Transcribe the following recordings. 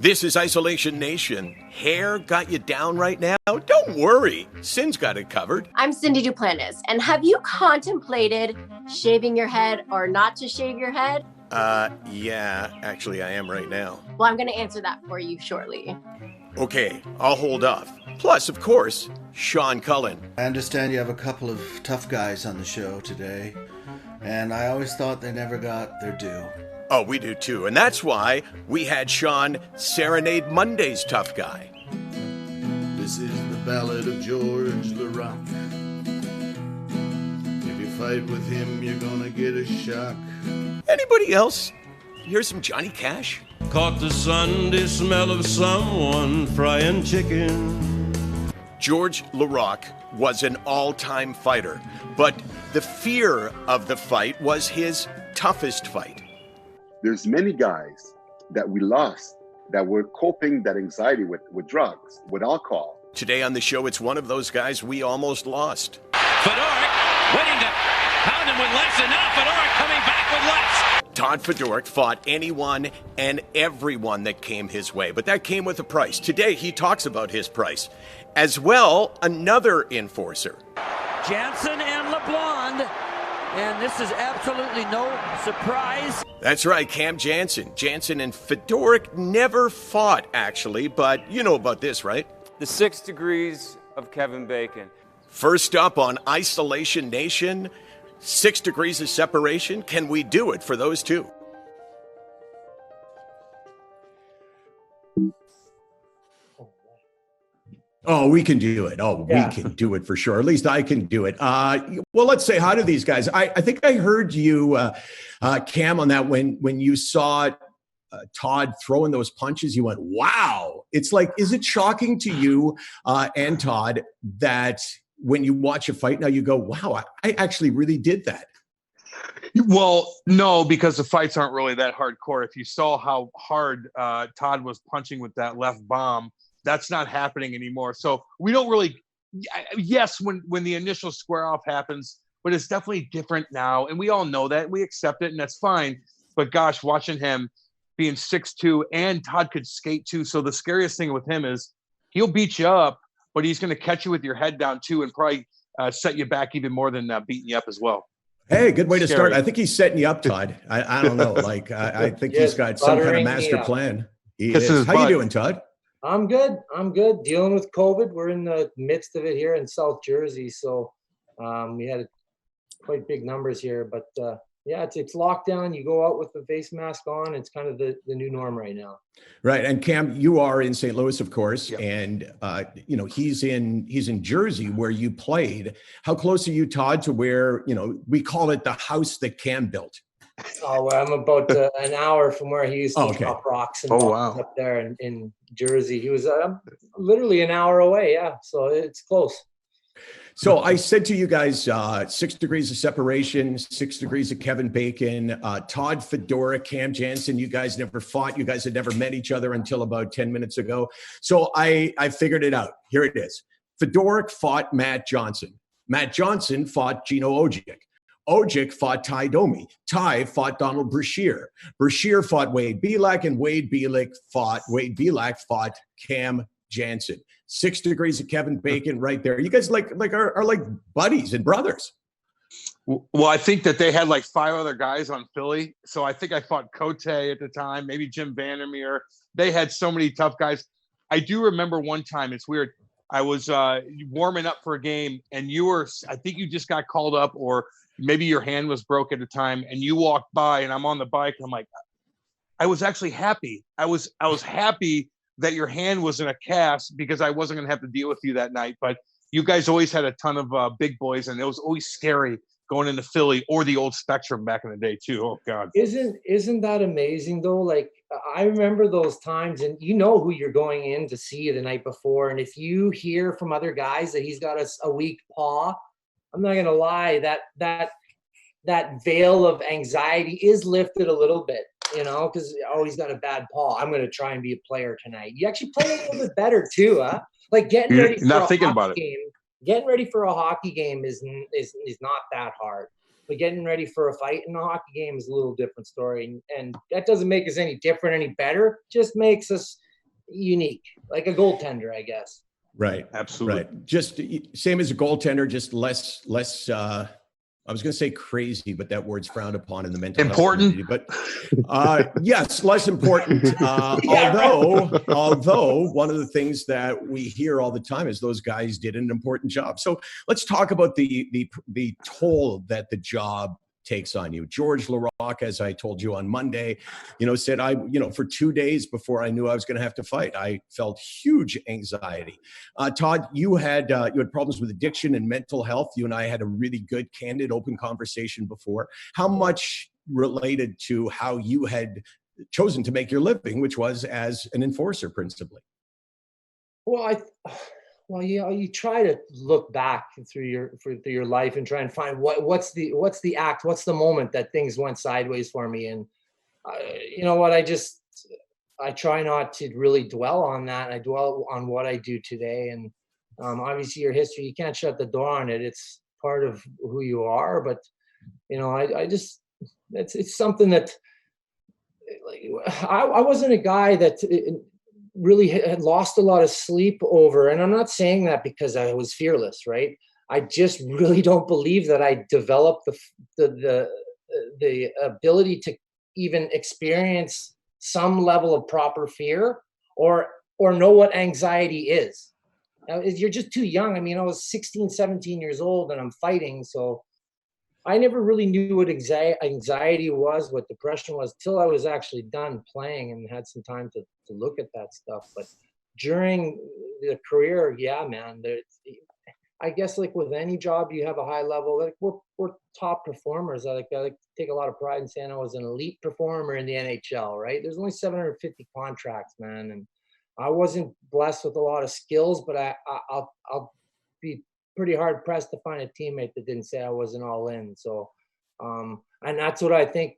This is Isolation Nation. Hair got you down right now? Don't worry. Cin's got it covered. I'm Cindy Duplantis, and have you contemplated shaving your head or not to shave your head? Yeah, actually I am right now. Well, I'm going to answer that for you shortly. Okay, I'll hold off. Plus, of course, Sean Cullen. I understand you have a couple of tough guys on the show today, and I always thought they never got their due. Oh, we do too, and that's why we had Sean serenade Monday's tough guy. This is the ballad of George LARAQUE. If you fight with him, you're gonna get a shock. Anybody else hear some Johnny Cash? Caught the Sunday smell of someone frying chicken. George LARAQUE was an all-time fighter, but the fear of the fight was his toughest fight. There's many guys that we lost that were coping that anxiety with drugs, with alcohol. Today on the show, it's one of those guys we almost lost. Fedoruk waiting to pound him with less, and now Fedoruk coming back with less. Todd Fedoruk fought anyone and everyone that came his way, but that came with a price. Today, he talks about his price. As well, another enforcer. Janssen and LeBlond, and this is absolutely no surprise. That's right, Cam Janssen. Janssen and Fedoruk never fought, actually, but you know about this, right? The 6 degrees of Kevin Bacon. First up on Isolation Nation, 6 degrees of separation. Can we do it for those two? Oh, we can do it. Oh, yeah. We can do it for sure. At least I can do it. Well, let's say hi to these guys. I think I heard you, Cam, on that when you saw Todd throwing those punches. You went, wow. It's like, is it shocking to you and Todd that when you watch a fight now, you go, wow, I actually really did that? Well, no, because the fights aren't really that hardcore. If you saw how hard Todd was punching with that left bomb, that's not happening anymore. So we don't really, yes, when the initial square off happens, but it's definitely different now. And we all know that. We accept it, and that's fine. But gosh, watching him being 6'2", and Todd could skate too. So the scariest thing with him is he'll beat you up, but he's going to catch you with your head down too, and probably set you back even more than beating you up as well. Hey, good way to start. I think he's setting you up, Todd. I don't know. Like, I think he's got some kind of master plan. He is. How you doing, Todd? I'm good. Dealing with COVID. We're in the midst of it here in South Jersey. So we had quite big numbers here. But yeah, it's lockdown. You go out with the face mask on. It's kind of the new norm right now. Right. And Cam, you are in St. Louis, of course. Yep. And, he's in Jersey where you played. How close are you, Todd, to where, we call it the house that Cam built? Oh, well, I'm about an hour from where he used to drop rocks and up there in Jersey. He was literally an hour away. Yeah. So it's close. So I said to you guys, 6 degrees of separation, 6 degrees of Kevin Bacon, Todd Fedoruk, Cam Janssen. You guys never fought. You guys had never met each other until about 10 minutes ago. So I figured it out. Here it is. Fedoruk fought Matt Johnson. Matt Johnson fought Gino Ojic. Ojic fought Ty Domi. Ty fought Donald Brashear. Brashear fought Wade Belak, and Wade Belak fought Cam Janssen. 6 degrees of Kevin Bacon right there. You guys are like buddies and brothers. Well, I think that they had like 5 other guys on Philly. So I think I fought Cote at the time, maybe Jim Vandermeer. They had so many tough guys. I do remember one time, it's weird. I was warming up for a game, and I think you just got called up, or maybe your hand was broke at the time, and you walked by, and I'm on the bike. And I'm like, I was actually happy. I was happy that your hand was in a cast because I wasn't going to have to deal with you that night. But you guys always had a ton of big boys, and it was always scary going into Philly or the old Spectrum back in the day too. Oh God. Isn't that amazing though? Like I remember those times, and you know who you're going in to see the night before. And if you hear from other guys that he's got a weak paw, I'm not going to lie, that veil of anxiety is lifted a little bit, because he's got a bad paw. I'm going to try and be a player tonight. You actually play a little bit better too, huh? Like getting ready for a hockey game. Getting ready for a hockey game is not that hard. But getting ready for a fight in a hockey game is a little different story. And that doesn't make us any different, any better. Just makes us unique, like a goaltender, I guess. Right. Absolutely. Right. Just same as a goaltender, just less, I was going to say crazy, but that word's frowned upon in the mental health community. But yes, less important. Although one of the things that we hear all the time is those guys did an important job. So let's talk about the toll that the job takes on you. George LARAQUE, as I told you on Monday, said for 2 days before I knew I was going to have to fight, I felt huge anxiety. Todd, you had problems with addiction and mental health. You and I had a really good, candid, open conversation before. How much related to how you had chosen to make your living, which was as an enforcer principally? Well, you try to look back through your life and try and find what's the act, what's the moment that things went sideways for me. And you know what, I try not to really dwell on that. I dwell on what I do today. And obviously your history, you can't shut the door on it. It's part of who you are. But it's something that, like, I wasn't a guy that really had lost a lot of sleep over, and I'm not saying that because I was fearless, right? I just really don't believe that I developed the ability to even experience some level of proper fear or know what anxiety is. Now, you're just too young. I mean, I was 16, 17 years old and I'm fighting, so I never really knew what anxiety was, what depression was, till I was actually done playing and had some time to look at that stuff. But during the career, yeah, man, I guess like with any job, you have a high level. Like we're top performers. I like to take a lot of pride in saying I was an elite performer in the NHL. Right? There's only 750 contracts, man, and I wasn't blessed with a lot of skills, but I'll be pretty hard pressed to find a teammate that didn't say I wasn't all in. So, and that's what I think.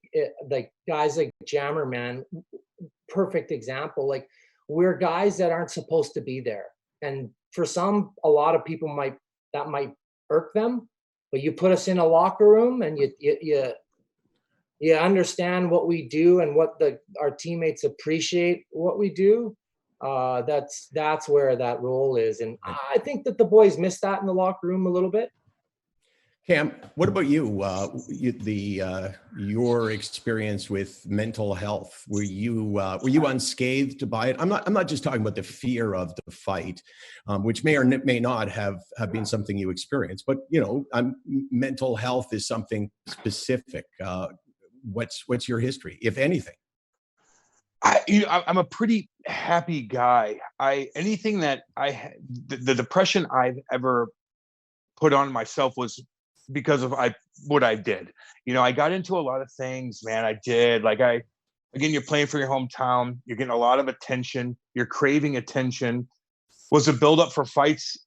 Like guys like Jammer, man, perfect example. Like we're guys that aren't supposed to be there, and for a lot of people might irk them. But you put us in a locker room, and you understand what we do and what our teammates appreciate what we do. That's where that role is, and I think that the boys missed that in the locker room a little bit. Cam, what about you? Your experience with mental health, were you unscathed by it? I'm not just talking about the fear of the fight, which may or may not have been something you experienced, but mental health is something specific. What's your history, if anything? I'm a pretty happy guy. Anything that the depression I've ever put on myself was because of what I did. I got into a lot of things, man. I did. Again, you're playing for your hometown. You're getting a lot of attention. You're craving attention. Was a buildup for fights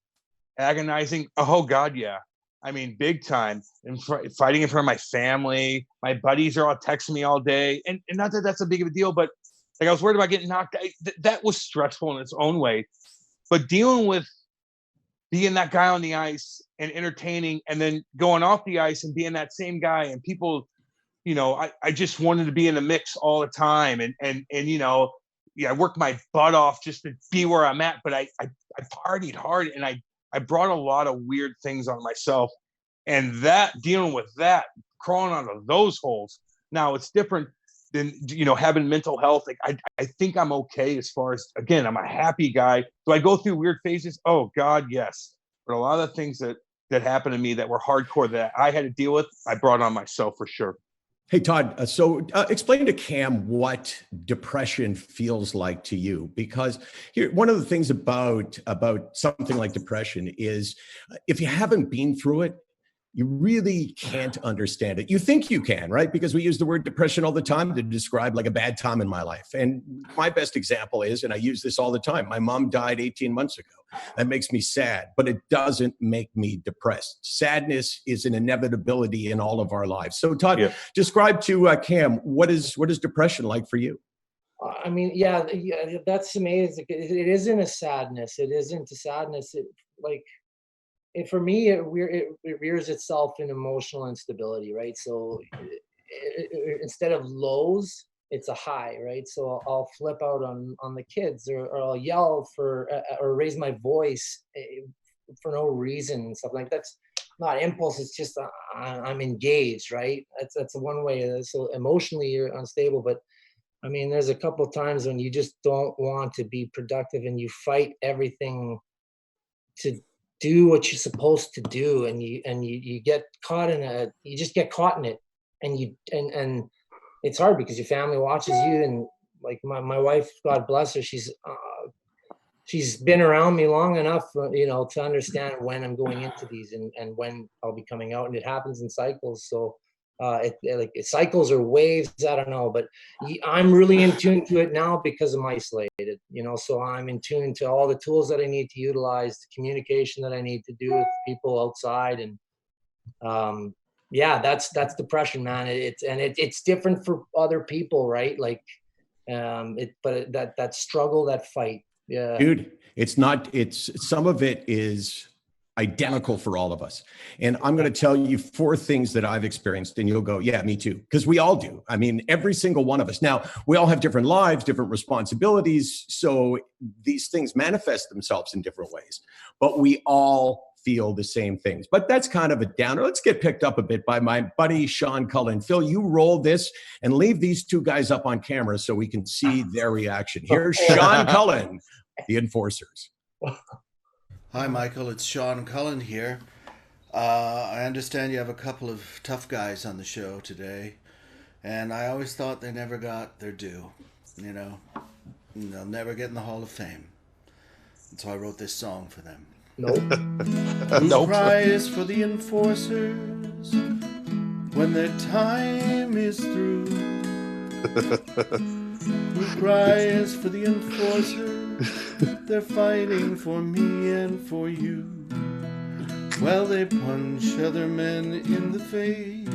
agonizing? Oh God, yeah. I mean, big time. And fighting in front of my family. My buddies are all texting me all day, and not that that's a big of a deal, but I was worried about getting knocked out. That was stressful in its own way. But dealing with being that guy on the ice and entertaining, and then going off the ice and being that same guy, and people, I just wanted to be in the mix all the time. And I worked my butt off just to be where I'm at. But I partied hard, and I brought a lot of weird things on myself. And dealing with that, crawling out of those holes. Now it's different than having mental health. Like I think I'm okay as far as, again, I'm a happy guy. Do I go through weird phases? Oh God, yes. But a lot of things that happened to me that were hardcore that I had to deal with, I brought on myself for sure. Hey Todd, so explain to Cam what depression feels like to you, because here, one of the things about something like depression is if you haven't been through it, you really can't understand it. You think you can, right? Because we use the word depression all the time to describe like a bad time in my life. And my best example is, and I use this all the time, my mom died 18 months ago. That makes me sad, but it doesn't make me depressed. Sadness is an inevitability in all of our lives. So Todd, describe to Cam, what is depression like for you? I mean, yeah, that's amazing. It isn't a sadness. It isn't a sadness. For me, it rears itself in emotional instability, right? So instead of lows, it's a high, right? So I'll flip out on the kids, or I'll yell for or raise my voice for no reason and stuff like that's not impulse. It's just I'm engaged, right? That's one way. So emotionally you're unstable, but I mean, there's a couple of times when you just don't want to be productive and you fight everything to do what you're supposed to do, and you get caught in you just get caught in it, and it's hard because your family watches you, and like my wife, God bless her, she's been around me long enough, to understand when I'm going into these and when I'll be coming out, and it happens in cycles. So like cycles or waves, I don't know, but I'm really in tune to it now because I'm isolated, so I'm in tune to all the tools that I need to utilize, the communication that I need to do with people outside. And yeah, that's depression, man. It's different for other people, right? Like that struggle, that fight. Yeah, dude, some of it is identical for all of us. And I'm going to tell you 4 things that I've experienced, and you'll go, yeah, me too. Because we all do. I mean, every single one of us. Now, we all have different lives, different responsibilities. So these things manifest themselves in different ways. But we all feel the same things. But that's kind of a downer. Let's get picked up a bit by my buddy, Sean Cullen. Phil, you roll this and leave these 2 guys up on camera so we can see their reaction. Here's Sean Cullen, the Enforcers. Hi, Michael. It's Sean Cullen here. I understand you have a couple of tough guys on the show today, and I always thought they never got their due. They'll never get in the Hall of Fame. And so I wrote this song for them. Nope. Who cries for the enforcers when their time is through? Who cries for the enforcers? They're fighting for me and for you. Well, they punch other men in the face,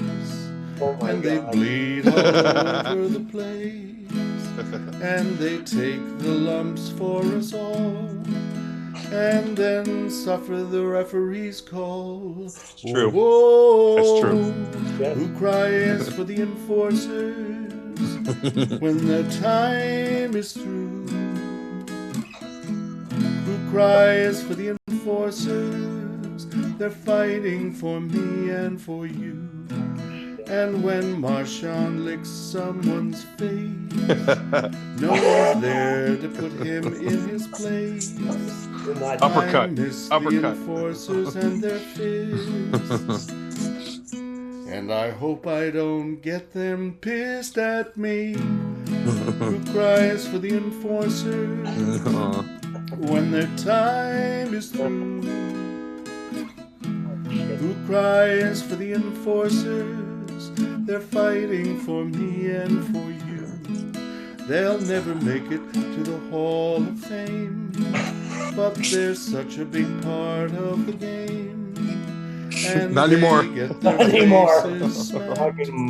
and they bleed all over the place, and they take the lumps for us all, and then suffer the referee's call. It's true. Whoa, that's true. Who cries for the enforcers when their time is through? Who cries for the enforcers? They're fighting for me and for you. And when Marshawn licks someone's face, no one's there to put him in his place. Uppercut. I miss Uppercut. the enforcers and their fists. And I hope I don't get them pissed at me. Who cries for the enforcers when their time is through? Who cries for the enforcers? They're fighting for me and for you. They'll never make it to the Hall of Fame, but they're such a big part of the game. And Not anymore. Not anymore.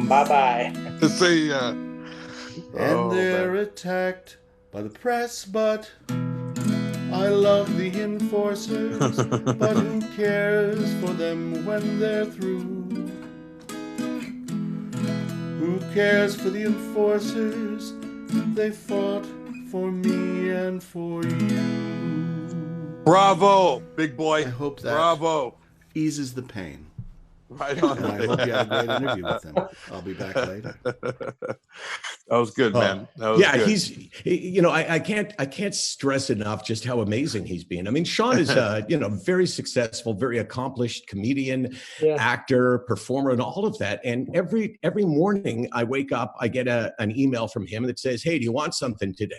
Bye-bye. See, and they're attacked by the press, but I love the enforcers. But who cares for them when they're through? Who cares for the enforcers? They fought for me and for you. Bravo, big boy. I hope that Bravo. eases the pain. Right on. And I hope you had a great interview with them. I'll be back later. That was good, man. That was good. I can't stress enough just how amazing he's been. I mean, Sean is very successful, very accomplished comedian, actor, performer, and all of that. And every morning I wake up, I get an email from him that says, "Hey, do you want something today?"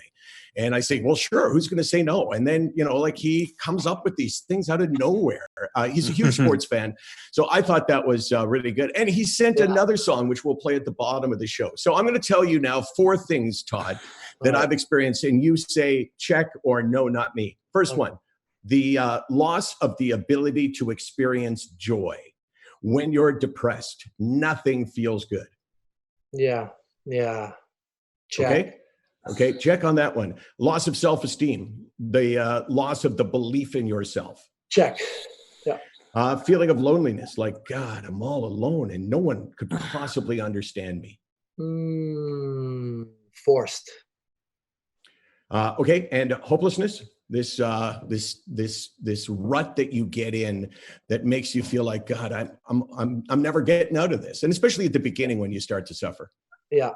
And I say, well, sure. Who's going to say no? And then, he comes up with these things out of nowhere. He's a huge sports fan. So I thought that was really good. And he sent another song, which we'll play at the bottom of the show. So I'm going to tell you now 4 things, Todd, that I've experienced. And you say check or no, not me. First one, the loss of the ability to experience joy. When you're depressed, nothing feels good. Yeah. Check. Okay, check on that one. Loss of self-esteem, the loss of the belief in yourself. Check. Yeah. Feeling of loneliness, like, God, I'm all alone and no one could possibly understand me. forced. Okay, and hopelessness. This rut that you get in that makes you feel like, God, I'm never getting out of this, and especially at the beginning when you start to suffer. Yeah.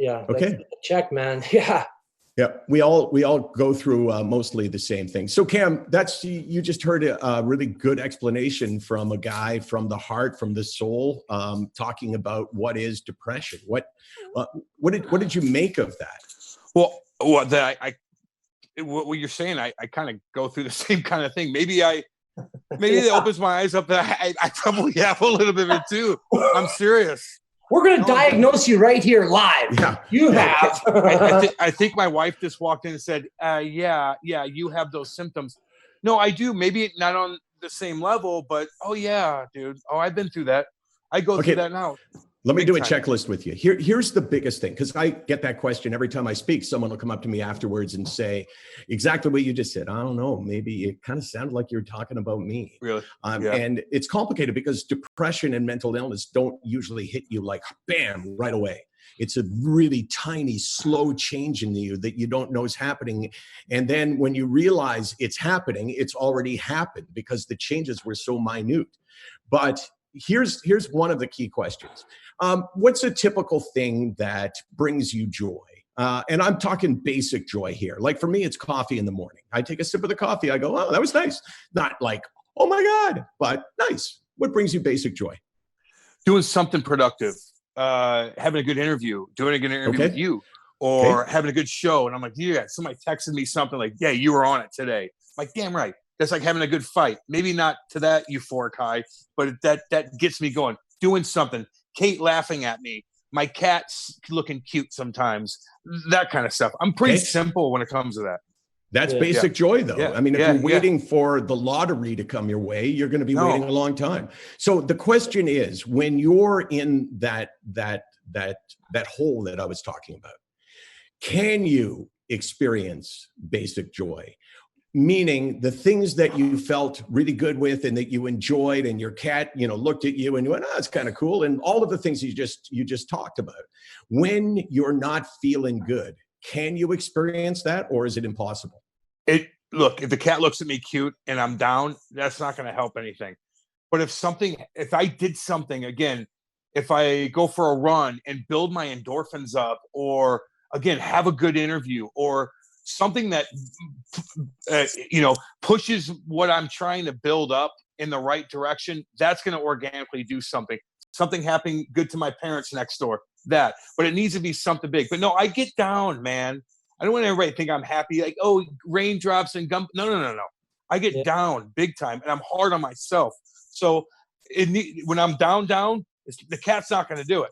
Okay. Check, man. Yeah. Yeah, we all go through mostly the same thing. So Cam, you just heard a really good explanation from a guy from the heart, from the soul, talking about what is depression. What did you make of that? Well, what you're saying, I kind of go through the same kind of thing. Maybe that opens my eyes up. That I probably have a little bit of it too. I'm serious. We're going to diagnose you right here live. Yeah. You have. I think my wife just walked in and said, yeah, you have those symptoms. No, I do. Maybe not on the same level, but oh yeah, dude. Oh, I've been through that. I go through that now. Let me do a checklist with you. Here's the biggest thing, because I get that question every time I speak. Someone will come up to me afterwards and say exactly what you just said. I don't know. Maybe it kind of sounded like you're talking about me. Really? And it's complicated because depression and mental illness don't usually hit you like bam right away. It's a really tiny, slow change in you that you don't know is happening. And then when you realize it's happening, it's already happened because the changes were so minute. But here's one of the key questions. What's a typical thing that brings you joy? And I'm talking basic joy here. Like for me, it's coffee in the morning. I take a sip of the coffee. I go, oh, that was nice. Not like, oh my God, but nice. What brings you basic joy? Doing something productive, having a good interview, doing a good interview with you, or having a good show. And I'm like, yeah, somebody texted me something like, yeah, you were on it today. I'm like, damn right. That's like having a good fight. Maybe not to that euphoric high, but that gets me going. Doing something. Kate laughing at me. My cat's looking cute sometimes. That kind of stuff. I'm pretty simple when it comes to that. That's basic joy, though. Yeah. I mean, if you're waiting for the lottery to come your way, you're going to be waiting a long time. So the question is, when you're in that hole that I was talking about, can you experience basic joy? Meaning the things that you felt really good with and that you enjoyed, and your cat, looked at you and you went, oh, that's kind of cool. And all of the things you just talked about. When you're not feeling good, can you experience that, or is it impossible? Look, if the cat looks at me cute and I'm down, that's not going to help anything. But if I did something, again, if I go for a run and build my endorphins up, or again, have a good interview, or something that pushes what I'm trying to build up in the right direction, that's going to organically do something happening good to my parents next door, but it needs to be something big. But no, I get down, man. I don't want everybody to think I'm happy, like, oh, raindrops and gum. No. I get down big time, and I'm hard on myself. So when I'm down, the cat's not going to do it.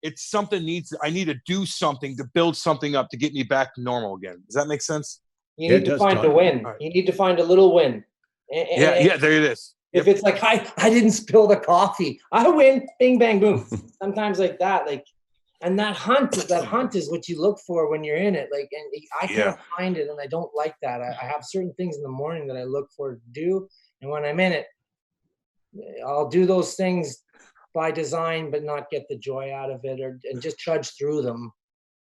It's something I need to do something to build something up to get me back to normal again. Does that make sense? You need to find a win. Right. You need to find a little win. Yeah, there it is. If it's like, I didn't spill the coffee, I win, bing, bang, boom. Sometimes like that, and that hunt is what you look for when you're in it. Like, and I can't find it, and I don't like that. I have certain things in the morning that I look for to do. And when I'm in it, I'll do those things by design, but not get the joy out of it, and just trudge through them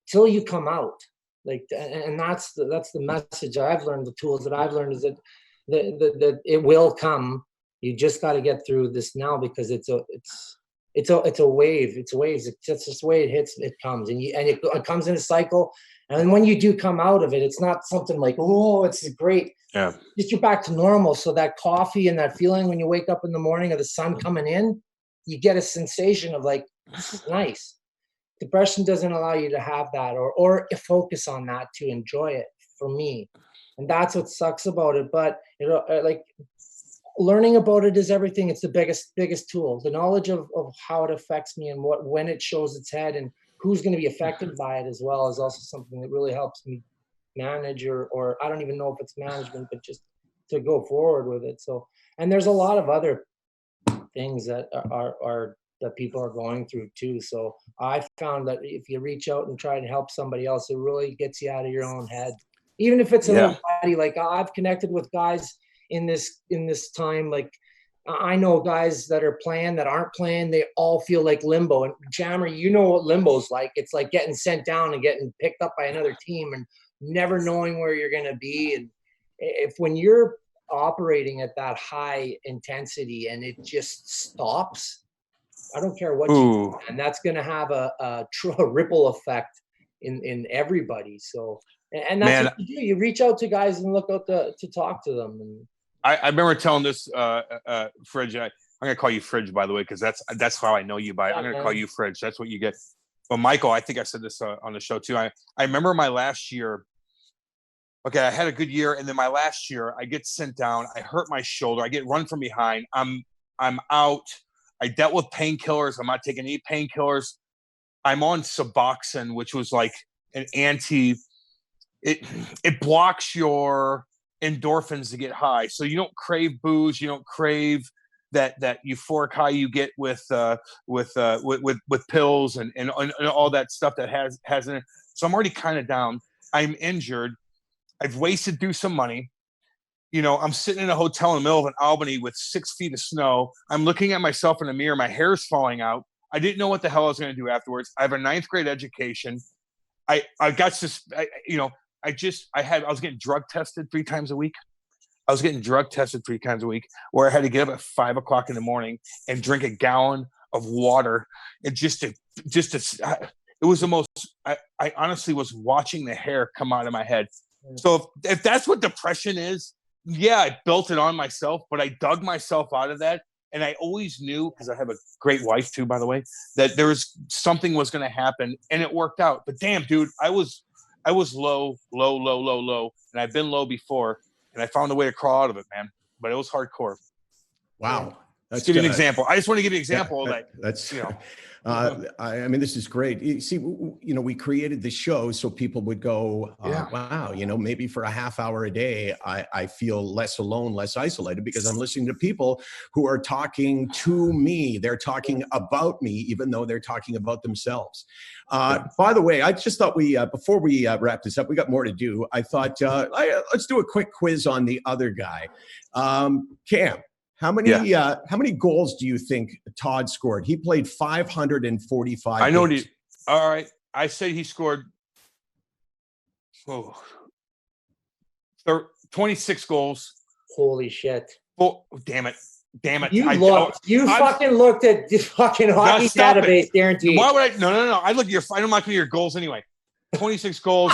till you come out. And that's the message I've learned. The tools that I've learned is that it will come. You just got to get through this now, because it's a wave. It's waves. It's just the way it hits. It comes, and it comes in a cycle. And when you do come out of it, it's not something like, oh, it's great. Yeah. Just you're back to normal. So that coffee and that feeling when you wake up in the morning of the sun coming in, you get a sensation of like, this is nice. Depression doesn't allow you to have that or focus on that to enjoy it, for me. And that's what sucks about it. But like learning about it is everything. It's the biggest tool. The knowledge of how it affects me and when it shows its head and who's going to be affected by it as well is also something that really helps me manage or I don't even know if it's management, but just to go forward with it. So, and there's a lot of other things that are that people are going through too. So I found that if you reach out and try to help somebody else, it really gets you out of your own head. Even if it's a little body, like I've connected with guys in this time, like I know guys that are playing, that aren't playing. They all feel like limbo. And Jammer, you know what limbo's like. It's like getting sent down and getting picked up by another team and never knowing where you're going to be. And if when you're operating at that high intensity and it just stops, I don't care what you do, and that's going to have a ripple effect in everybody. So, and that's what you do. You reach out to guys and look out to talk to them. And I remember telling this Fridge. I'm gonna call you Fridge, by the way, because that's how I know you by. I'm gonna call you Fridge. That's what you get. But Michael, I think I said this on the show too. I remember my last year. Okay, I had a good year, and then my last year, I get sent down. I hurt my shoulder. I get run from behind. I'm out. I dealt with painkillers. I'm not taking any painkillers. I'm on Suboxone, which was like an anti. It blocks your endorphins to get high, so you don't crave booze, you don't crave that euphoric high you get with pills and all that stuff that has in it. So I'm already kind of down. I'm injured. I've wasted through some money. I'm sitting in a hotel in the middle of an Albany with 6 feet of snow. I'm looking at myself in the mirror. My hair's falling out. I didn't know what the hell I was going to do afterwards. I have a 9th grade education. I got this. I was getting drug tested 3 times a week. Where I had to get up at 5 o'clock in the morning and drink a gallon of water. And it was the most, I honestly was watching the hair come out of my head. So if that's what depression is, yeah, I built it on myself, but I dug myself out of that. And I always knew, because I have a great wife too, by the way, that there was something was going to happen, and it worked out. But damn, dude, I was low, and I've been low before, and I found a way to crawl out of it, man. But it was hardcore. Wow. Let's give you an example. I just want to give you an example that's I mean, this is great. You see, we created the show so people would go, wow, maybe for a half hour a day, I feel less alone, less isolated, because I'm listening to people who are talking to me. They're talking about me, even though they're talking about themselves. By the way, I just thought before we wrap this up, we got more to do. I thought, let's do a quick quiz on the other guy. Cam. How many goals do you think Todd scored? He played 545. I know. All right. I say he scored 26 goals. Holy shit. Oh, damn it. You fucking looked at the fucking hockey database, guaranteed. Why would I? No. I'm looking at your goals anyway. 26 goals,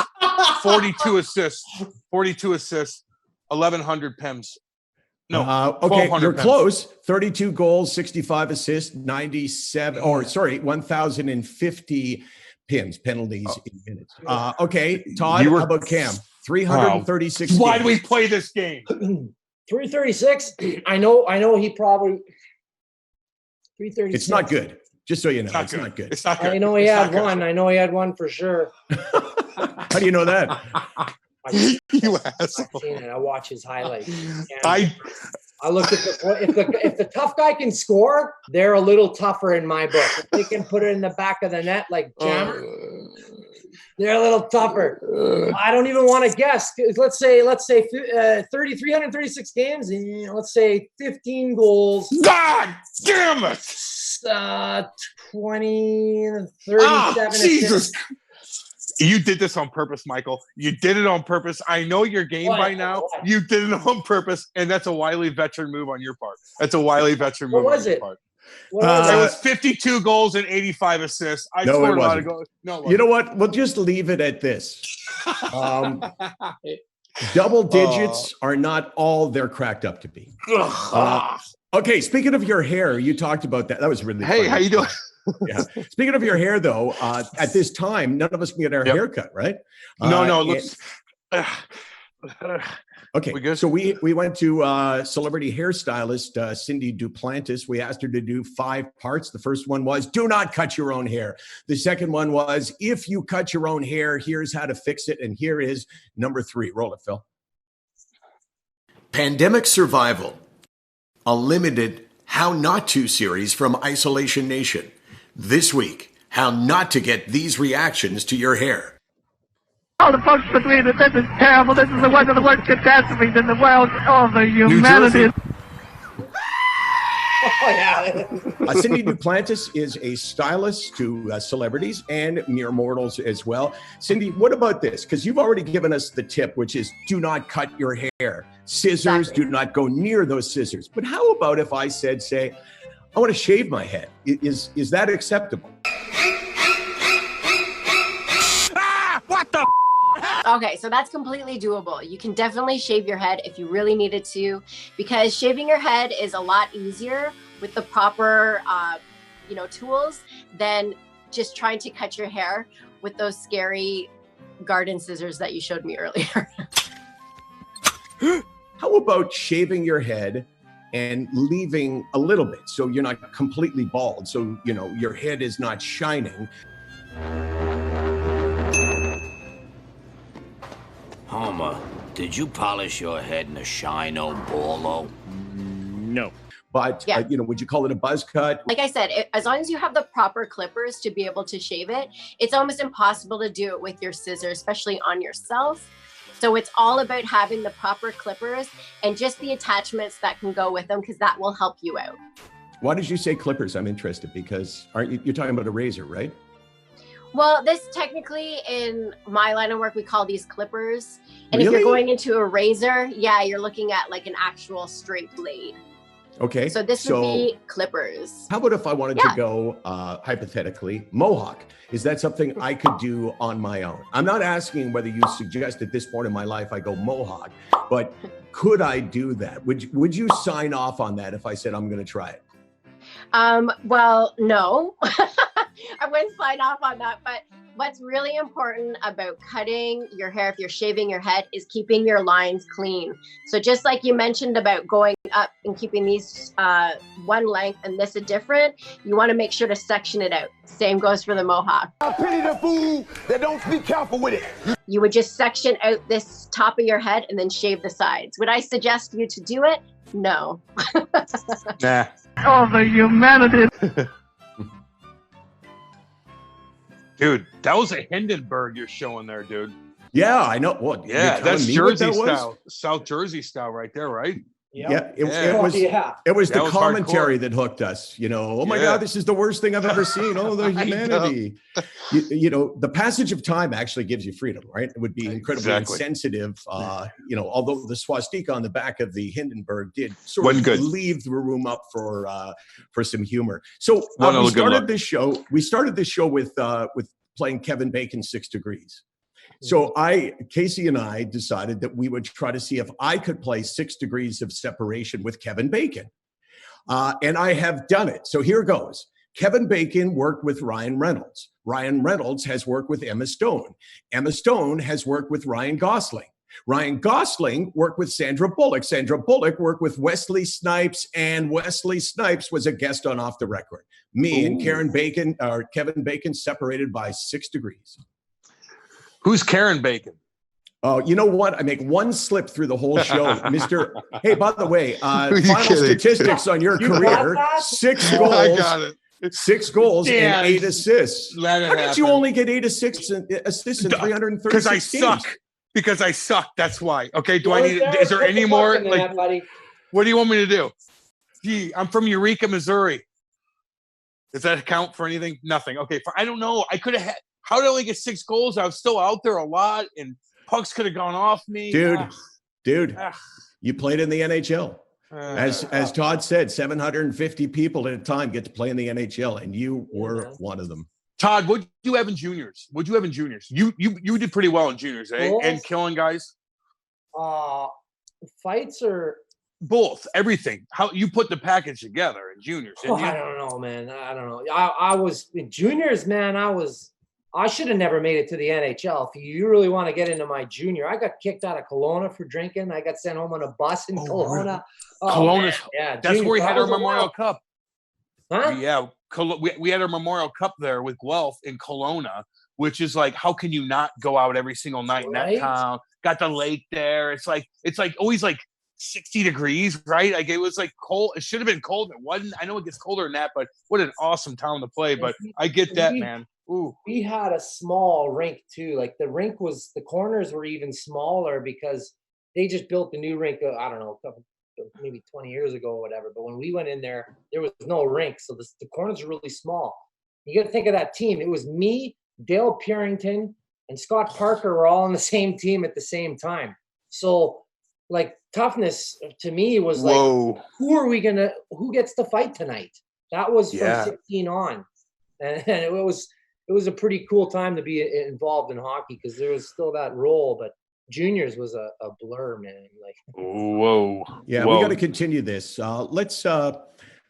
42 assists, 1,100 PIMs. No, okay, you're close. 32 goals, 65 assists, 1,050 PIMs, penalties in minutes. Okay, Todd, how about Cam? 336. Why do we play this game? 336. I know he probably 336. It's not good. Just so you know, it's not good. It's not good. I know he had one. I know he had one for sure. How do you know that? You asshole. I've seen it. I watch his highlights. I look at if the tough guy can score, they're a little tougher in my book. If they can put it in the back of the net like Jammer, they're a little tougher. I don't even want to guess. Let's say 336 games, and let's say 15 goals. God damn it! 20, 37. Jesus. You did this on purpose, Michael. You did it on purpose. I know your game by now. You did it on purpose, and that's a wily veteran move on your part. What was it? It was 52 goals and 85 assists. I scored a lot of goals. No, you know what? We'll just leave it at this. Double digits are not all they're cracked up to be. Okay, speaking of your hair, you talked about that. That was really funny. How you doing? Yeah. Speaking of your hair, though, at this time, none of us can get our hair cut, right? No. Okay, so we went to celebrity hairstylist Cindy Duplantis. We asked her to do 5 parts. The first one was, do not cut your own hair. The second one was, if you cut your own hair, here's how to fix it. And here is number 3. Roll it, Phil. Pandemic Survival, a limited How Not To series from Isolation Nation. This week, how not to get these reactions to your hair. All the folks between us, this is terrible. This is one of the worst catastrophes in the world. All the humanity. yeah. Cindy Duplantis is a stylist to celebrities and mere mortals as well. Cindy, what about this? Because you've already given us the tip, which is do not cut your hair. Scissors, do not go near those scissors. But how about if I said, say, I want to shave my head? Is that acceptable? What the? Okay, so that's completely doable. You can definitely shave your head if you really needed to, because shaving your head is a lot easier with the proper, tools than just trying to cut your hair with those scary garden scissors that you showed me earlier. How about shaving your head and leaving a little bit so you're not completely bald, so your head is not shining? Homer, did you polish your head in a shino bolo? No. But, would you call it a buzz cut? Like I said, as long as you have the proper clippers to be able to shave it, it's almost impossible to do it with your scissors, especially on yourself. So it's all about having the proper clippers and just the attachments that can go with them, because that will help you out. Why did you say clippers? I'm interested, because you're talking about a razor, right? Well, this technically, in my line of work, we call these clippers. And Really? if you're going into a razor, yeah, you're looking at like an actual straight blade. Okay. So this would be clippers. How about if I wanted to go, hypothetically, mohawk? Is that something I could do on my own? I'm not asking whether you suggest at this point in my life I go mohawk, but could I do that? Would you sign off on that if I said I'm going to try it? Well, no, I wouldn't sign off on that. But what's really important about cutting your hair, if you're shaving your head, is keeping your lines clean. So just like you mentioned about going up and keeping these one length and this a different, you want to make sure to section it out. Same goes for the mohawk. I pity the fool that don't be careful with it. You would just section out this top of your head and then shave the sides. Would I suggest you to do it? No. Nah. Oh, the humanity. Dude, that was a Hindenburg you're showing there, dude. Yeah, I know. What? Yeah, that's Jersey style, South Jersey style right there, right? Yeah, it was the commentary that hooked us. Oh my God, this is the worst thing I've ever seen. Oh, the humanity. The passage of time actually gives you freedom, right? It would be incredibly insensitive. Although the swastika on the back of the Hindenburg did sort of leave the room up for some humor. So we started this show. We started this show with playing Kevin Bacon's 6 Degrees. So Casey and I decided that we would try to see if I could play 6 Degrees of Separation with Kevin Bacon. And I have done it. So here goes. Kevin Bacon worked with Ryan Reynolds. Ryan Reynolds has worked with Emma Stone. Emma Stone has worked with Ryan Gosling. Ryan Gosling worked with Sandra Bullock. Sandra Bullock worked with Wesley Snipes, and Wesley Snipes was a guest on Off the Record. Me and Kevin Bacon separated by 6 degrees. Who's Karen Bacon? Oh, you know what? I make one slip through the whole show, Mr. Hey, by the way, final statistics on your career: 6 goals. I got it. 6 goals and 8 assists. How did you only get 8 assists in 336 Because I suck. Because I suck. That's why. Okay. Do I need? Is there any more? Like, what do you want me to do? Gee, I'm from Eureka, Missouri. Does that count for anything? Nothing. Okay. I don't know. I could have had. How did I only get 6 goals? I was still out there a lot, and pucks could have gone off me. Dude, you played in the NHL. As Todd said, 750 people at a time get to play in the NHL, and you were one of them. Todd, what'd you have in juniors? You did pretty well in juniors, eh? Goals? And killing guys? Fights or both, everything. How you put the package together in juniors? I don't know, man. I don't know. I was in juniors, man. I should have never made it to the NHL. If you really want to get into my junior, I got kicked out of Kelowna for drinking. I got sent home on a bus in Kelowna. Really? Kelowna, yeah, that's where we had our Memorial Cup. Huh? Yeah, we had our Memorial Cup there with Guelph in Kelowna, which is like, how can you not go out every single night in that town? Got the lake there. It's like always like 60 degrees, right? Like it was like cold. It should have been cold. It wasn't. I know it gets colder than that, but what an awesome town to play. But I get that, man. Ooh. We had a small rink too. Like the corners were even smaller because they just built the new rink. I don't know, maybe 20 years ago or whatever. But when we went in there, there was no rink. So the corners are really small. You got to think of that team. It was me, Dale Purington, and Scott Parker were all on the same team at the same time. So like toughness to me was like, who gets to fight tonight? That was from 16 on. And it was a pretty cool time to be involved in hockey because there was still that role, but juniors was a blur, man. Like, yeah, we got to continue this.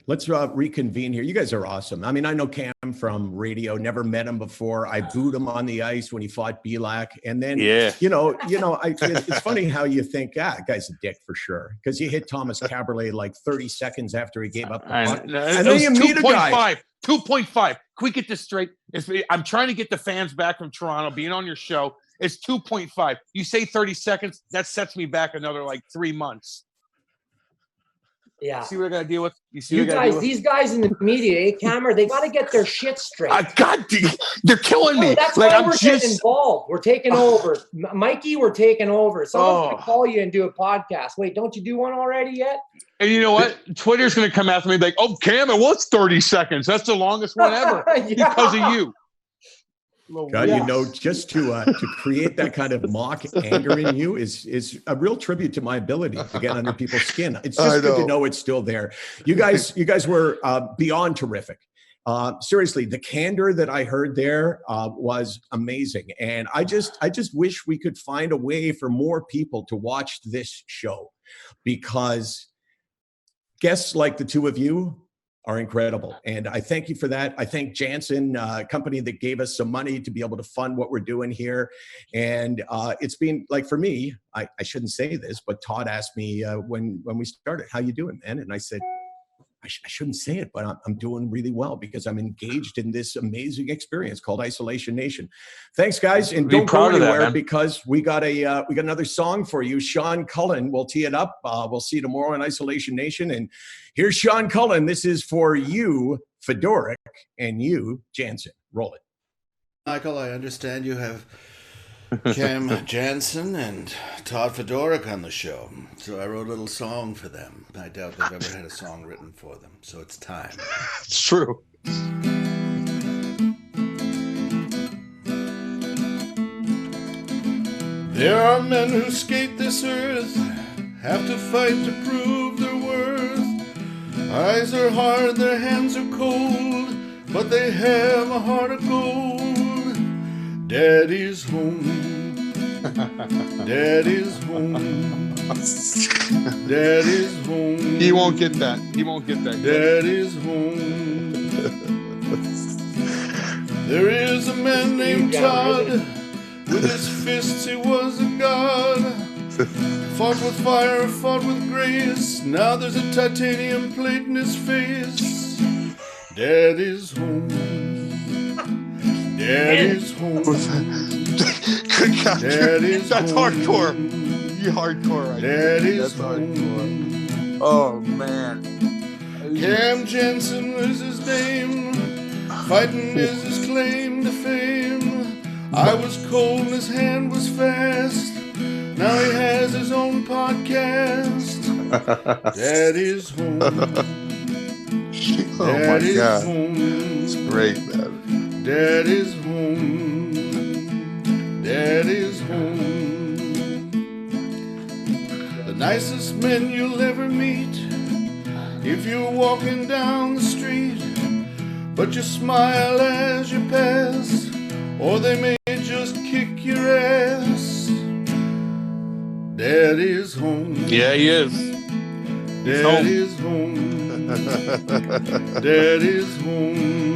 Let's reconvene here. You guys are awesome. I mean, I know Cam from radio, never met him before. I booed him on the ice when he fought Belak. And then, it's funny how you think, guy's a dick for sure. Because you hit Thomas Caberlet like 30 seconds after he gave up the puck. And then you meet a guy. 2.5. Can we get this straight? I'm trying to get the fans back from Toronto, being on your show. It's 2.5. You say 30 seconds, that sets me back another like 3 months. Yeah. See what I got to deal with? These guys in the media, Cameron, they got to get their shit straight. They're killing me. That's why we're getting involved. We're taking over. Mikey, we're taking over. Someone's going to call you and do a podcast. Wait, don't you do one already yet? And you know what? Twitter's going to come after me like, Cam, it was 30 seconds. That's the longest one ever because of you. God, just to create that kind of mock anger in you is a real tribute to my ability to get under people's skin. It's just good to know it's still there. You guys were beyond terrific. Seriously, the candor that I heard there was amazing. And I just wish we could find a way for more people to watch this show, because guests like the two of you are incredible. And I thank you for that. I thank Janssen, company that gave us some money to be able to fund what we're doing here. And it's been like, for me, I shouldn't say this, but Todd asked me when we started, how you doing, man? And I said, I shouldn't say it, but I'm doing really well because I'm engaged in this amazing experience called Isolation Nation. Thanks, guys, and don't go anywhere because we got another song for you. Sean Cullen will tee it up. We'll see you tomorrow in Isolation Nation. And here's Sean Cullen. This is for you, Fedoruk, and you, Janssen. Roll it. Michael, I understand you have Cam Janssen and Todd Fedoruk on the show, so I wrote a little song for them. I doubt they've ever had a song written for them, so it's time. It's true. There are men who skate this earth, have to fight to prove their worth. Eyes are hard, their hands are cold, but they have a heart of gold. Daddy's home. Daddy's home. Daddy's home. He won't get that. Daddy's home. There is a man named Todd. With his fists he was a god. Fought with fire, fought with grace. Now there's a titanium plate in his face. Daddy's home. Daddy's home. Good God. Daddy's That's home. hardcore. You hardcore right Daddy's there. home. Hardcore. Oh, man. Cam Janssen is his name. Fighting is his claim to fame. I was cold and his hand was fast. Now he has his own podcast. Daddy's home. Oh, Daddy's my God. home. It's great, man. Daddy's home. Daddy's home. The nicest men you'll ever meet. If you're walking down the street, but you smile as you pass, or they may just kick your ass. Daddy's home. Yeah, he is. Daddy's home. Daddy's home.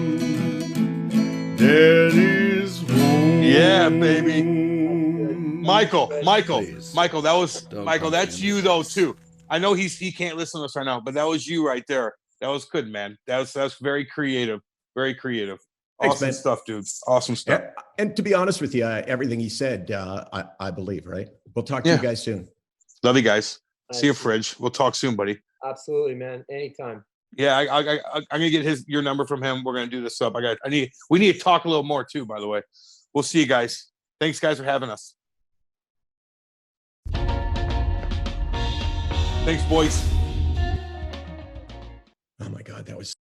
Daddy's home. Yeah, baby. Michael, that was Michael. That's you though too. I know he can't listen to us right now, but that was you right there. That was good, man. That's very creative. Very creative. Thanks, Awesome man. stuff, dude. Awesome stuff. Yeah. And to be honest with you, everything he said, I believe, right? We'll talk to you guys soon. Love you guys. See you, Fridge. We'll talk soon, buddy. Absolutely, man. Anytime. Yeah, I'm gonna get your number from him. We're gonna do this up. We need to talk a little more too, by the way. We'll see you guys. Thanks, guys, for having us. Thanks, boys. Oh my God, that was